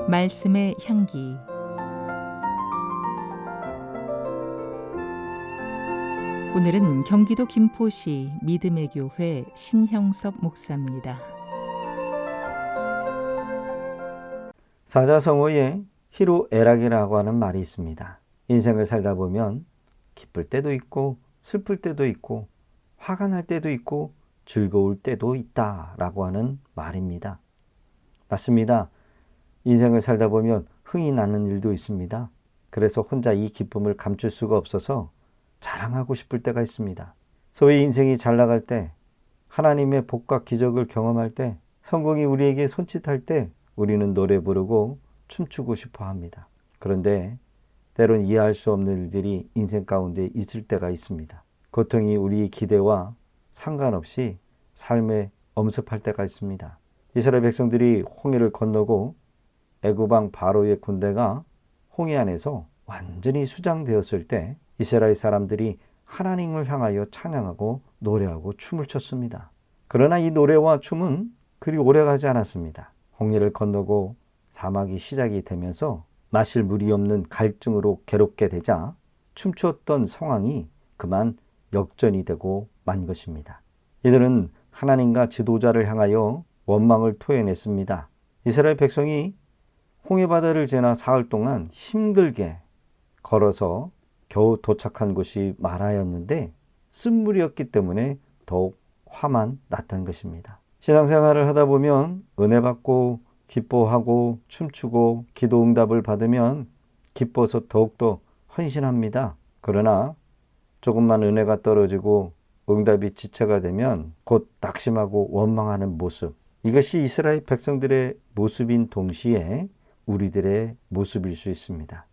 말씀의 향기. 오늘은 경기도 김포시 믿음의 교회 신형섭 목사입니다. 사자성어에 희로애락이라고 하는 말이 있습니다. 인생을 살다 보면 기쁠 때도 있고 슬플 때도 있고 화가 날 때도 있고 즐거울 때도 있다라고 하는 말입니다. 맞습니다. 인생을 살다 보면 흥이 나는 일도 있습니다. 그래서 혼자 이 기쁨을 감출 수가 없어서 자랑하고 싶을 때가 있습니다. 소위 인생이 잘 나갈 때, 하나님의 복과 기적을 경험할 때, 성공이 우리에게 손짓할 때 우리는 노래 부르고 춤추고 싶어 합니다. 그런데 때론 이해할 수 없는 일들이 인생 가운데 있을 때가 있습니다. 고통이 우리의 기대와 상관없이 삶에 엄습할 때가 있습니다. 이스라엘 백성들이 홍해를 건너고 애굽왕 바로의 군대가 홍해 안에서 완전히 수장되었을 때 이스라엘 사람들이 하나님을 향하여 찬양하고 노래하고 춤을 췄습니다. 그러나 이 노래와 춤은 그리 오래가지 않았습니다. 홍해를 건너고 사막이 시작이 되면서 마실 물이 없는 갈증으로 괴롭게 되자 춤추었던 상황이 그만 역전이 되고 만 것입니다. 이들은 하나님과 지도자를 향하여 원망을 토해냈습니다. 이스라엘 백성이 홍해바다를 지나 사흘 동안 힘들게 걸어서 겨우 도착한 곳이 마라였는데 쓴물이었기 때문에 더욱 화만 났던 것입니다. 신앙생활을 하다 보면 은혜 받고 기뻐하고 춤추고 기도 응답을 받으면 기뻐서 더욱더 헌신합니다. 그러나 조금만 은혜가 떨어지고 응답이 지체가 되면 곧 낙심하고 원망하는 모습, 이것이 이스라엘 백성들의 모습인 동시에 우리들의 모습일 수 있습니다.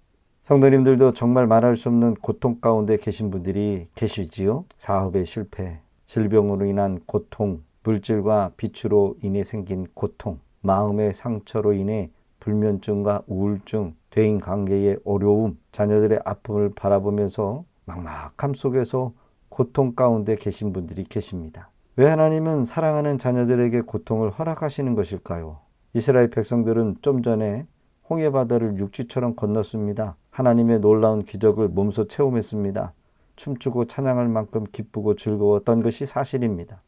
성도님들도 정말 말할 수 없는 고통 가운데 계신 분들이 계시지요. 사업의 실패, 질병으로 인한 고통, 물질과 빛으로 인해 생긴 고통, 마음의 상처로 인해 불면증과 우울증, 대인관계의 어려움, 자녀들의 아픔을 바라보면서 막막함 속에서 고통 가운데 계신 분들이 계십니다. 왜 하나님은 사랑하는 자녀들에게 고통을 허락하시는 것일까요? 이스라엘 백성들은 좀 전에 홍해바다를 육지처럼 건넜습니다. 하나님의 놀라운 기적을 몸소 체험했습니다. 춤추고 찬양할 만큼 기쁘고 즐거웠던 것이 사실입니다.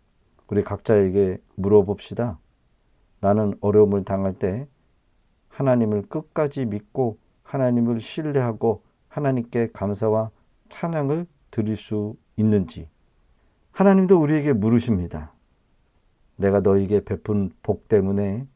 우리 각자에게 물어봅시다. 나는 어려움을 당할 때 하나님을 끝까지 믿고 하나님을 신뢰하고 하나님께 감사와 찬양을 드릴 수 있는지. 하나님도 우리에게 물으십니다. 내가 너에게 베푼 복 때문에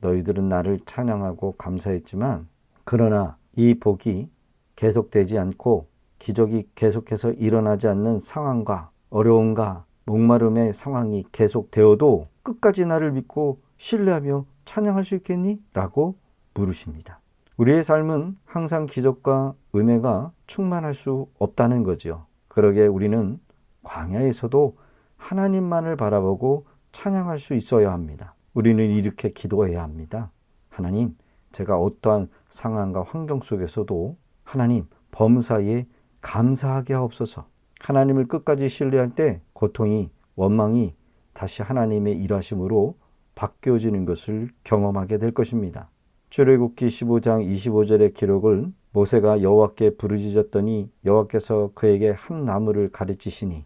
너희들은 나를 찬양하고 감사했지만 그러나 이 복이 계속되지 않고 기적이 계속해서 일어나지 않는 상황과 어려움과 목마름의 상황이 계속되어도 끝까지 나를 믿고 신뢰하며 찬양할 수 있겠니? 라고 물으십니다. 우리의 삶은 항상 기적과 은혜가 충만할 수 없다는 거죠. 그러기에 우리는 광야에서도 하나님만을 바라보고 찬양할 수 있어야 합니다. 우리는 이렇게 기도해야 합니다. 하나님, 제가 어떠한 상황과 환경 속에서도 하나님 범사에 감사하게 하옵소서. 하나님을 끝까지 신뢰할 때 고통이, 원망이 다시 하나님의 일하심으로 바뀌어지는 것을 경험하게 될 것입니다. 출애굽기 15장 25절의 기록을 모세가 여호와께 부르짖었더니 여호와께서 그에게 한 나무를 가르치시니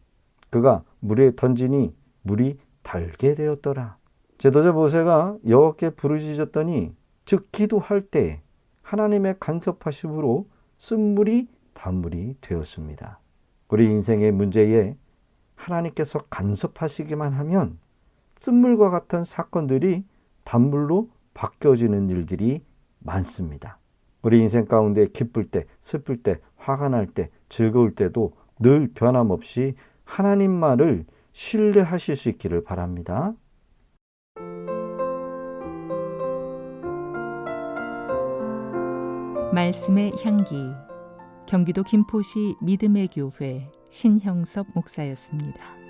그가 물에 던지니 물이 달게 되었더라. 지도자 모세가 여호와께 부르짖었더니 즉 기도할 때 하나님의 간섭하심으로 쓴물이 단물이 되었습니다. 우리 인생의 문제에 하나님께서 간섭하시기만 하면 쓴물과 같은 사건들이 단물로 바뀌어지는 일들이 많습니다. 우리 인생 가운데 기쁠 때, 슬플 때, 화가 날 때, 즐거울 때도 늘 변함없이 하나님만을 신뢰하실 수 있기를 바랍니다. 말씀의 향기. 경기도 김포시 믿음의 교회 신형섭 목사였습니다.